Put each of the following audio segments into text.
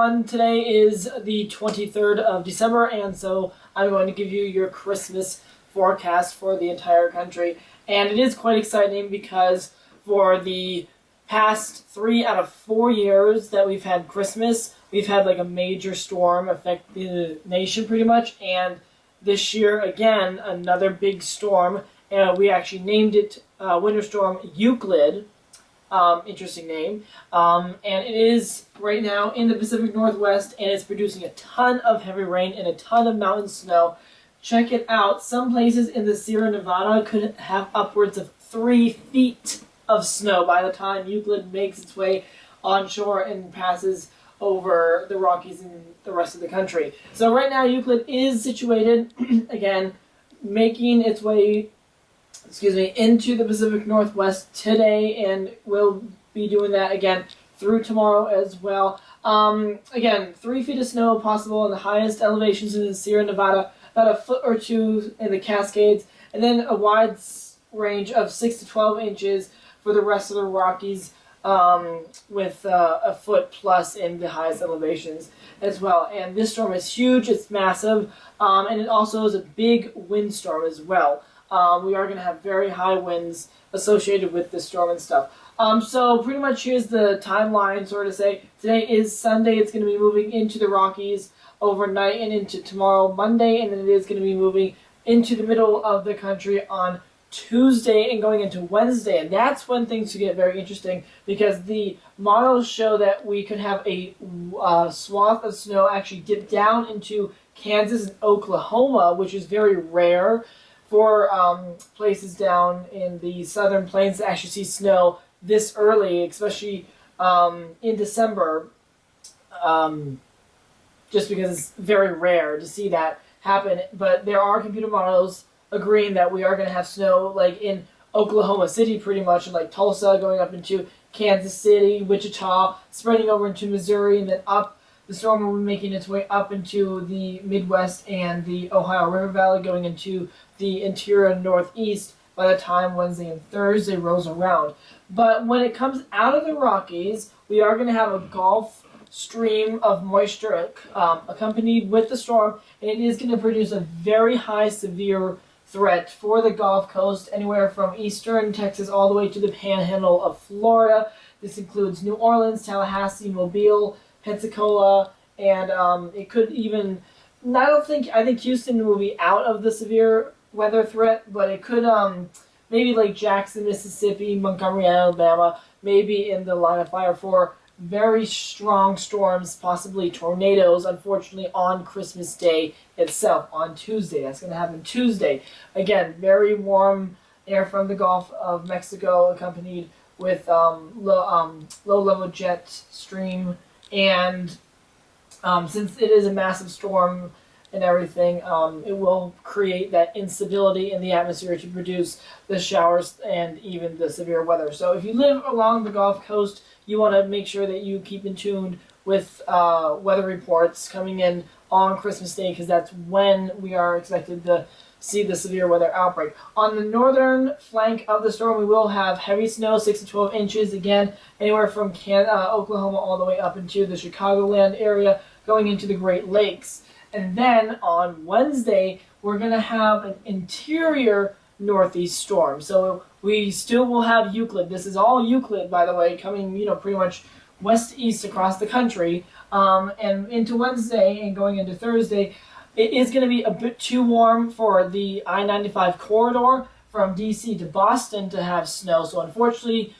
everyone. Today is the 23rd of December, and so I'm going to give you your Christmas forecast for the entire country. And it is quite exciting because for the past 3 out of 4 years that we've had Christmas, we've had like a major storm affect the nation pretty much, and this year, again, another big storm. We actually named it Winter Storm Euclid. Interesting name. And it is right now in the Pacific Northwest, and it's producing a ton of heavy rain and a ton of mountain snow. Check it out. Some places in the Sierra Nevada could have upwards of 3 feet of snow by the time Euclid makes its way onshore and passes over the Rockies and the rest of the country. So right now Euclid is situated, again, making its way into the Pacific Northwest today, and will be doing that again through tomorrow as well. Again, 3 feet of snow possible in the highest elevations in the Sierra Nevada, about a foot or two in the Cascades, and then a wide range of 6 to 12 inches for the rest of the Rockies, with a foot plus in the highest elevations as well. And this storm is huge, it's massive, and it also is a big windstorm as well. We are going to have very high winds associated with this storm and stuff. So pretty much here's the timeline, sort of say. Today is Sunday. It's going to be moving into the Rockies overnight and into tomorrow, Monday, and then it is going to be moving into the middle of the country on Tuesday and going into Wednesday. And that's when things could get very interesting, because the models show that we could have a swath of snow actually dip down into Kansas and Oklahoma, which is very rare for places down in the southern plains to actually see snow this early, especially in December, just because it's very rare to see that happen. But there are computer models agreeing that we are going to have snow like in Oklahoma City pretty much, and like Tulsa, going up into Kansas City, Wichita, spreading over into Missouri, and then up. The storm will be making its way up into the Midwest and the Ohio River Valley, going into the interior Northeast by the time Wednesday and Thursday rolls around. But when it comes out of the Rockies, we are going to have a Gulf stream of moisture accompanied with the storm, and it is going to produce a very high severe threat for the Gulf Coast, anywhere from eastern Texas all the way to the panhandle of Florida. This includes New Orleans, Tallahassee, Mobile, Pensacola, and it could even, I think Houston will be out of the severe weather threat, but it could maybe like Jackson, Mississippi, Montgomery, Alabama, maybe in the line of fire for very strong storms, possibly tornadoes, unfortunately, on Christmas Day itself, on Tuesday. That's going to happen Tuesday. Again, very warm air from the Gulf of Mexico, accompanied with low-level jet stream. And since it is a massive storm and everything, it will create that instability in the atmosphere to produce the showers and even the severe weather. So if you live along the Gulf Coast, you want to make sure that you keep in tune with weather reports coming in on Christmas Day, because that's when we are expected to see the severe weather outbreak. On the northern flank of the storm, we will have heavy snow, 6 to 12 inches, again, anywhere from Oklahoma all the way up into the Chicagoland area, going into the Great Lakes. And then on Wednesday, we're going to have an interior northeast storm. So we still will have Euclid. This is all Euclid, by the way, coming, pretty much west-east across the country. And into Wednesday and going into Thursday, it is going to be a bit too warm for the I-95 corridor from D.C. to Boston to have snow. So unfortunately,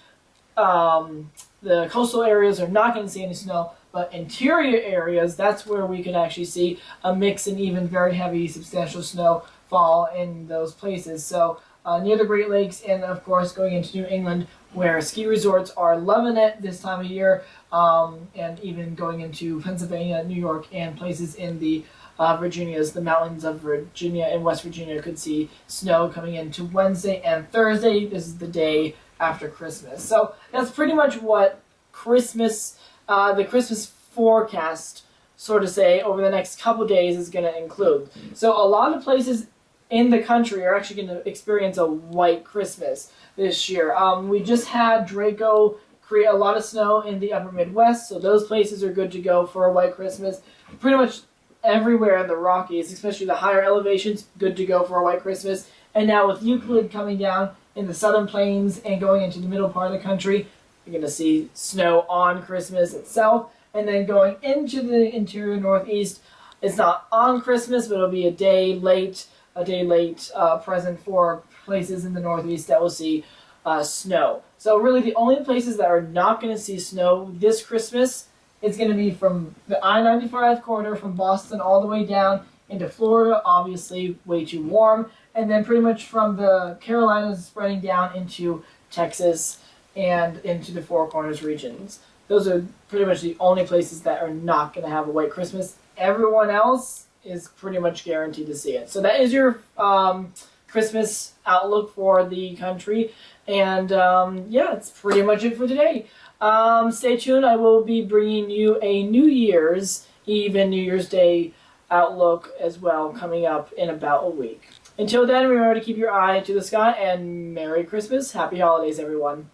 the coastal areas are not going to see any snow, but interior areas, that's where we can actually see a mix and even very heavy, substantial snow fall in those places. So near the Great Lakes, and of course going into New England, where ski resorts are loving it this time of year, and even going into Pennsylvania, New York, and places in the Virginia's, the mountains of Virginia and West Virginia could see snow coming into Wednesday and Thursday. This is the day after Christmas. So that's pretty much what Christmas, the Christmas forecast, sort of say, over the next couple days is going to include. So a lot of places in the country are actually going to experience a white Christmas this year. We just had Draco create a lot of snow in the upper Midwest, so those places are good to go for a white Christmas. Pretty much everywhere in the Rockies, especially the higher elevations, good to go for a white Christmas. And now with Euclid coming down in the southern plains and going into the middle part of the country, you're going to see snow on Christmas itself. And then going into the interior Northeast, it's not on Christmas, but it'll be a day late present for places in the Northeast that will see snow. So really the only places that are not going to see snow this Christmas, it's going to be from the I-95 corridor from Boston all the way down into Florida, obviously way too warm, and then pretty much from the Carolinas spreading down into Texas and into the Four Corners regions. Those are pretty much the only places that are not going to have a white Christmas. Everyone else is pretty much guaranteed to see it. So that is your Christmas outlook for the country. And yeah, that's pretty much it for today. Stay tuned. I will be bringing you a New Year's Eve and New Year's Day outlook as well coming up in about a week. Until then, remember to keep your eye to the sky and Merry Christmas. Happy holidays, everyone.